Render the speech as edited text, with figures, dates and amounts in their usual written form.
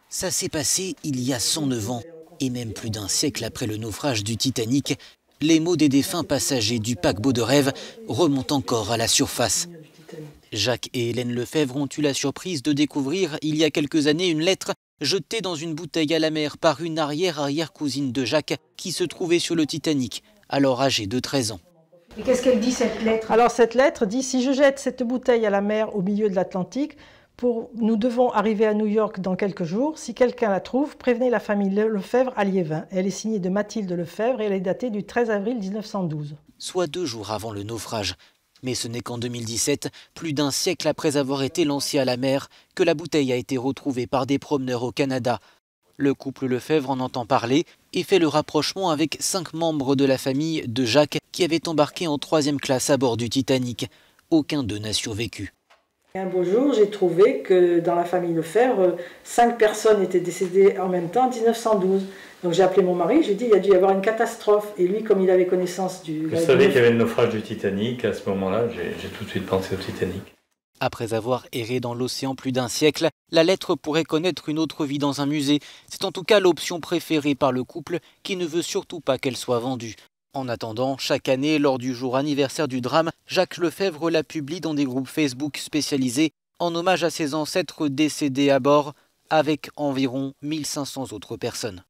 Ça s'est passé il y a 109 ans, et même plus d'un siècle après le naufrage du Titanic. Les mots des défunts passagers du paquebot de rêve remontent encore à la surface. Jacques et Hélène Lefebvre ont eu la surprise de découvrir il y a quelques années une lettre jetée dans une bouteille à la mer par une arrière-cousine de Jacques qui se trouvait sur le Titanic, alors âgée de 13 ans. Et qu'est-ce qu'elle dit cette lettre? Alors cette lettre dit « Si je jette cette bouteille à la mer au milieu de l'Atlantique, nous devons arriver à New York dans quelques jours. Si quelqu'un la trouve, prévenez la famille Lefebvre à Liévin. » Elle est signée de Mathilde Lefebvre et elle est datée du 13 avril 1912. Soit 2 jours avant le naufrage. Mais ce n'est qu'en 2017, plus d'un siècle après avoir été lancée à la mer, que la bouteille a été retrouvée par des promeneurs au Canada. Le couple Lefebvre en entend parler et fait le rapprochement avec 5 membres de la famille de Jacques qui avaient embarqué en 3e classe à bord du Titanic. Aucun d'eux n'a survécu. Un beau jour, j'ai trouvé que dans la famille Lefebvre, 5 personnes étaient décédées en même temps en 1912. Donc j'ai appelé mon mari, j'ai dit il y a dû y avoir une catastrophe. Et lui, comme il avait connaissance du... Je savais qu'il y avait le naufrage du Titanic. À ce moment-là, j'ai tout de suite pensé au Titanic. Après avoir erré dans l'océan plus d'un siècle, la lettre pourrait connaître une autre vie dans un musée. C'est en tout cas l'option préférée par le couple qui ne veut surtout pas qu'elle soit vendue. En attendant, chaque année, lors du jour anniversaire du drame, Jacques Lefebvre la publie dans des groupes Facebook spécialisés en hommage à ses ancêtres décédés à bord avec environ 1500 autres personnes.